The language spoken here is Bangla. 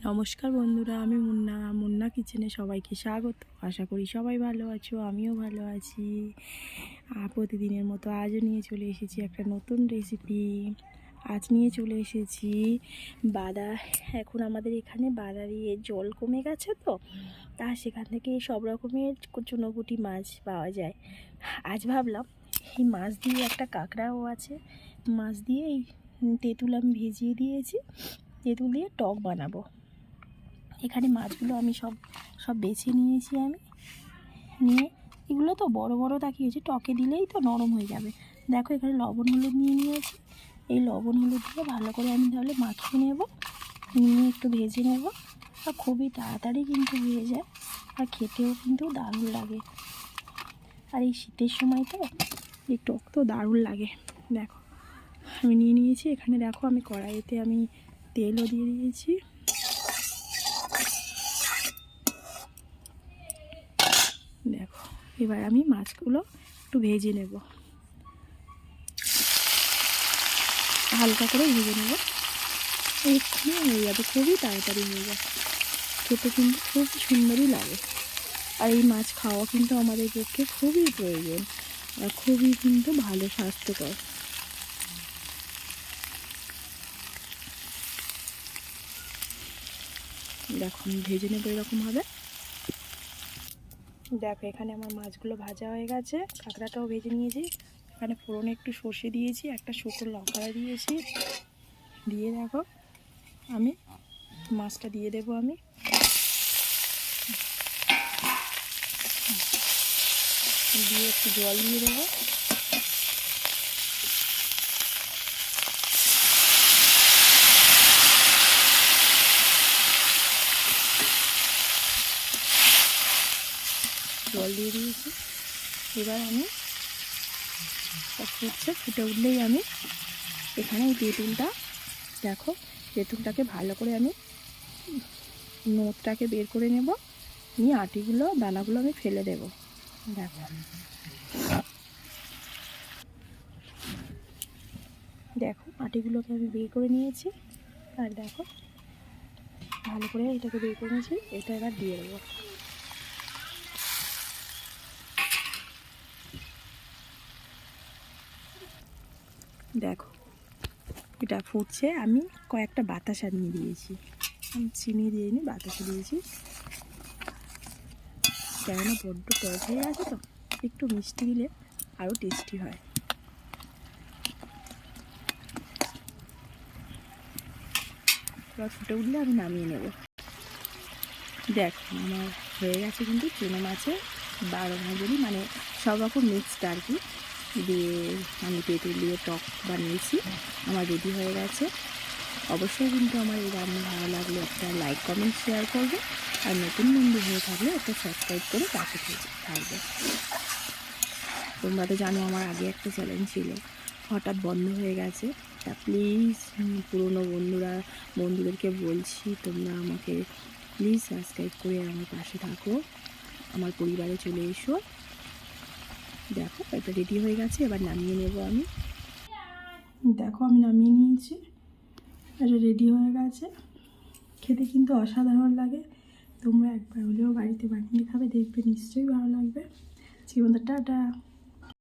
নমস্কার বন্ধুরা, আমি মুন্না কিচেনে সবাইকে স্বাগত। আশা করি সবাই ভালো আছো, আমিও ভালো আছি। প্রতিদিনের মতো আজও নিয়ে চলে এসেছি একটা নতুন রেসিপি। আজ নিয়ে চলে এসেছি এখন আমাদের এখানে বাদারিয়ে জল কমে গেছে, তো সেখান থেকে সব রকমের চুনোপুঁটি মাছ পাওয়া যায়। আজ ভাবলাম এই মাছ দিয়ে একটা কাঁকড়াও আছে, মাছ দিয়ে এই তেঁতুল আমি ভিজিয়ে দিয়েছি, তেঁতুল দিয়ে টক বানাবো। এখানে মাছগুলো আমি সব বেছে নিয়েছি। আমি নিয়ে এগুলো তো বড় বড় তাকিয়েছি, টকে দিলেই তো নরম হয়ে যাবে। দেখো এখানে লবণ হলুদ নিয়ে নিয়েছি। এই লবণ হলুদ দিয়ে ভালো করে আমি তাহলে মাখিয়ে নেব, নিয়ে একটু ভেজে নেব। আর খুবই তাড়াতাড়ি কিন্তু হয়ে যায়, আর খেতেও কিন্তু দারুণ লাগে। আর এই শীতের সময় তো এই টক তো দারুণ লাগে। দেখো আমি নিয়ে নিয়েছি। এখানে দেখো আমি কড়াইতে আমি তেলও দিয়ে দিয়েছি। দেখো এবার আমি মাছগুলো একটু ভেজে নেব, হালকা করে ভেজে নেব। এক্ষুনি হয়ে যাবে, খুবই তাড়াতাড়ি হয়ে যাবে, খেতে কিন্তু খুব সুন্দরই লাগে। আর এই মাছ খাওয়া কিন্তু আমাদের পক্ষে খুবই প্রয়োজন, আর খুবই কিন্তু ভালো, স্বাস্থ্যকর। দেখো আমি ভেজে নেবো এরকমভাবে। দেখো এখানে আমার মাছগুলো ভাজা হয়ে গেছে, কাঁকড়াটাও ভেজে নিয়েছি। এখানে ফোড়নে একটু সর্ষে দিয়েছি, একটা শুকনো লঙ্কা দিয়েছি। দিয়ে দেখো আমি মাছটা দিয়ে দেবো। আমি দিয়ে একটু জল দিয়ে দেবো। জল দিয়ে দিয়েছি। এবার আমি ফুটে উঠলেই আমি এখানে এই তেঁতুলটা, দেখো তেঁতুলটাকে ভালো করে আমি নোটটাকে বের করে নেব, নিয়ে আটিগুলো দানাগুলো আমি ফেলে দেব। দেখো দেখো আটিগুলোকে আমি বের করে নিয়েছি। আর দেখো ভালো করে এটাকে বের করে নিয়েছি। এটা এবার দিয়ে দেবো। দেখো এটা ফুটছে। আমি কয়েকটা বাতাসা নিয়ে দিয়েছি, আমি চিনি দিইনি, বাতাসা দিয়েছি। কেননা বড্ড টক হয়ে গেছে, তো একটু মিষ্টি দিলে আরও টেস্টি হয়। এবার ফুটে উঠলে আমি নামিয়ে নেব। দেখো আমার হয়ে গেছে কিন্তু চুনো মাছের 12 ভাজনি, মানে সব রকম মিক্সড আর কি দিয়ে আমি তেঁতুল দিয়ে টক বানিয়েছি। আমার রেডি হয়ে গেছে। অবশ্যই কিন্তু আমার এই রান্না ভালো লাগলে একটা লাইক কমেন্ট শেয়ার করবে, আর নতুন বন্ধু হয়ে থাকলে একটা সাবস্ক্রাইব করে পাশে থাকবে। তোমরা তো জানো আমার আগে একটা চ্যানেল ছিল, হঠাৎ বন্ধ হয়ে গেছে। তা প্লিজ পুরনো বন্ধুদেরকে বলছি, তোমরা আমাকে প্লিজ সাবস্ক্রাইব করে আমার পাশে থাকো, আমার পরিবারে চলে এসো। দেখো এটা রেডি হয়ে গেছে, এবার নামিয়ে নেব আমি। দেখো আমি নামিয়ে নিয়েছি, এটা রেডি হয়ে গেছে। খেতে কিন্তু অসাধারণ লাগে। তোমরা একবার হলেও বাড়িতে বানিয়ে খাবে, দেখবে নিশ্চয়ই ভালো লাগবে। জীবনটা টাটা।